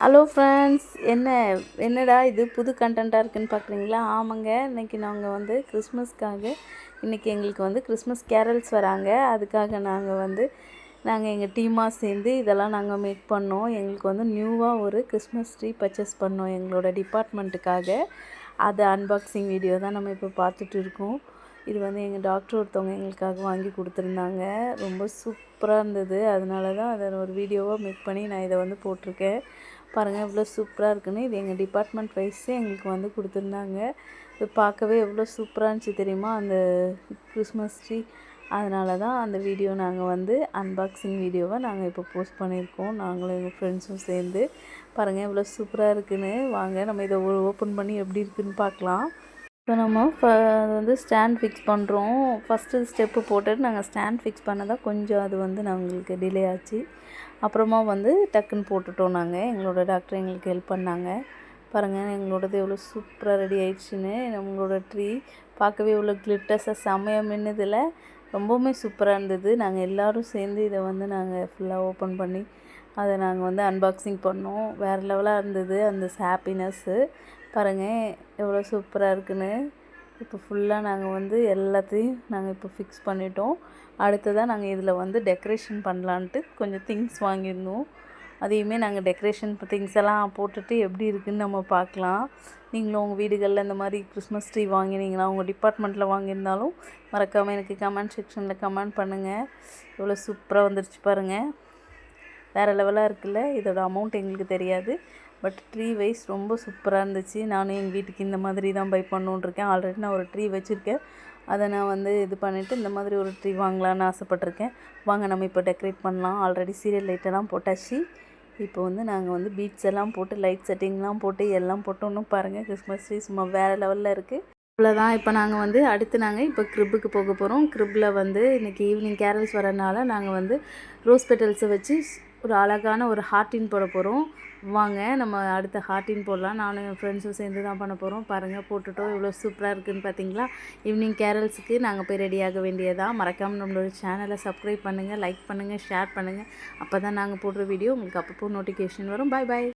Hello friends, என்னடா இது புது கண்டென்ட்டாக இருக்குதுன்னு பார்க்குறீங்களா? ஆமாங்க, இன்றைக்கி நாங்கள் வந்து கிறிஸ்மஸ்க்காக இன்றைக்கி எங்களுக்கு வந்து கிறிஸ்மஸ் கேரல்ஸ் வராங்க. அதுக்காக நாங்கள் எங்கள் டீமாக சேர்ந்து இதெல்லாம் நாங்கள் மேக் பண்ணோம். எங்களுக்கு வந்து நியூவாக ஒரு கிறிஸ்மஸ் ட்ரீ பர்ச்சேஸ் பண்ணோம் எங்களோட டிபார்ட்மெண்ட்டுக்காக. அது அன்பாக்சிங் வீடியோ தான் நம்ம இப்போ பார்த்துட்டு இருக்கோம். இது வந்து எங்கள் டாக்டர் ஒருத்தவங்க எங்களுக்காக வாங்கி கொடுத்துருந்தாங்க. ரொம்ப சூப்பராக இருந்தது. அதனால தான் அதை ஒரு வீடியோவாக மேக் பண்ணி நான் இதை வந்து போட்டிருக்கேன். பாருங்கள் எவ்வளோ சூப்பராக இருக்குன்னு. இது எங்கள் டிபார்ட்மெண்ட் வைஸே எங்களுக்கு வந்து கொடுத்துருந்தாங்க. இது பார்க்கவே எவ்வளோ சூப்பராக இருந்துச்சு தெரியுமா அந்த கிறிஸ்மஸ் ட்ரீ. அதனால தான் அந்த வீடியோ நாங்கள் வந்து அன்பாக்சிங் வீடியோவை நாங்கள் இப்போ போஸ்ட் பண்ணியிருக்கோம். நாங்களும் எங்கள் ஃப்ரெண்ட்ஸும் சேர்ந்து. பாருங்கள் எவ்வளோ சூப்பராக இருக்குதுன்னு. வாங்க நம்ம இதை ஓப்பன் பண்ணி எப்படி இருக்குதுன்னு பார்க்கலாம். இப்போ நம்ம அது வந்து ஸ்டாண்ட் ஃபிக்ஸ் பண்ணுறோம். ஃபஸ்ட்டு ஸ்டெப்பு போட்டுட்டு நாங்கள் ஸ்டாண்ட் ஃபிக்ஸ் பண்ணதான் கொஞ்சம் அது வந்து நாங்களுக்கு டிலே ஆச்சு. அப்புறமா வந்து டக்குன்னு போட்டுட்டோம் நாங்கள். எங்களோட டாக்டர் எங்களுக்கு ஹெல்ப் பண்ணாங்க. பாருங்கள் எங்களோடது எவ்வளோ சூப்பராக ரெடி ஆயிடுச்சுன்னு. நம்மளோட ட்ரீ பார்க்கவே எவ்வளோ கிளிட்டர்ஸாக செம்மையாக மின்னுதில் ரொம்பவுமே சூப்பராக இருந்தது. நாங்கள் எல்லோரும் சேர்ந்து இதை வந்து நாங்கள் ஃபுல்லாக ஓப்பன் பண்ணி அதை நாங்கள் வந்து அன்பாக்சிங் பண்ணோம். வேறு லெவலாக இருந்தது அந்த ஹாப்பினஸ்ஸு. பாருங்கள் எவ்வளோ சூப்பராக இருக்குன்னு. இப்போ ஃபுல்லாக நாங்கள் வந்து எல்லாத்தையும் நாங்கள் இப்போ ஃபிக்ஸ் பண்ணிட்டோம். அடுத்ததாக நாங்கள் இதில் வந்து டெக்கரேஷன் பண்ணலான்ட்டு கொஞ்சம் திங்ஸ் வாங்கியிருந்தோம். அதையுமே நாங்கள் டெக்கரேஷன் திங்ஸ் எல்லாம் போட்டுட்டு எப்படி இருக்குதுன்னு நம்ம பார்க்கலாம். நீங்களும் உங்கள் வீடுகளில் இந்த மாதிரி கிறிஸ்மஸ் ட்ரீ வாங்கினீங்களா, உங்கள் டிபார்ட்மெண்ட்டில் வாங்கியிருந்தாலும் மறக்காமல் எனக்கு கமெண்ட் செக்ஷனில் கமெண்ட் பண்ணுங்கள். எவ்வளோ சூப்பராக வந்துருச்சு பாருங்கள். வேறு லெவலாக இருக்குல்ல. இதோட அமௌண்ட் எங்களுக்கு தெரியாது, பட் ட்ரீ வைஸ் ரொம்ப சூப்பராக இருந்துச்சு. நானும் எங்கள் வீட்டுக்கு இந்த மாதிரி தான் பை பண்ணணுன்ட்ருக்கேன். ஆல்ரெடி நான் ஒரு ட்ரீ வச்சுருக்கேன். அதை நான் வந்து இது பண்ணிவிட்டு இந்த மாதிரி ஒரு ட்ரீ வாங்கலான்னு ஆசைப்பட்ருக்கேன். வாங்க நம்ம இப்போ டெக்கரேட் பண்ணலாம். ஆல்ரெடி சீரியல் லைட்டெல்லாம் போட்டாச்சு. இப்போ வந்து நாங்கள் வந்து பீட்ஸ் எல்லாம் போட்டு லைட் செட்டிங்லாம் போட்டு எல்லாம் போட்டோன்னு பாருங்கள். கிறிஸ்மஸ் ட்ரீ சும்மா வேறு லெவலில் இருக்குது. அவ்வளோதான். இப்போ நாங்கள் வந்து அடுத்து இப்போ க்ரிப்புக்கு போக போகிறோம். க்ரிப்பில் வந்து இன்றைக்கி ஈவினிங் கேரல்ஸ் வரனால நாங்கள் வந்து ரோஸ் பெட்டல்ஸை வச்சு ஒரு அழகான ஒரு ஹார்ட்டின் போட போகிறோம். வாங்க நம்ம அடுத்த ஹார்ட்டின் போடலாம். நானும் என் ஃப்ரெண்ட்ஸும் சேர்ந்து தான் பண்ண போகிறோம். பாருங்கள் போட்டுட்டோம். இவ்வளோ சூப்பராக இருக்குதுன்னு பார்த்தீங்களா? ஈவினிங் கேரல்ஸுக்கு நாங்கள் போய் ரெடியாக வேண்டியதாக. மறக்காமல் நம்மளோட சேனலை சப்ஸ்கிரைப் பண்ணுங்கள், லைக் பண்ணுங்கள், ஷேர் பண்ணுங்கள். அப்போ தான் நாங்கள் போடுற வீடியோ உங்களுக்கு அப்பப்போ நோட்டிஃபிகேஷன் வரும். பாய் பாய்.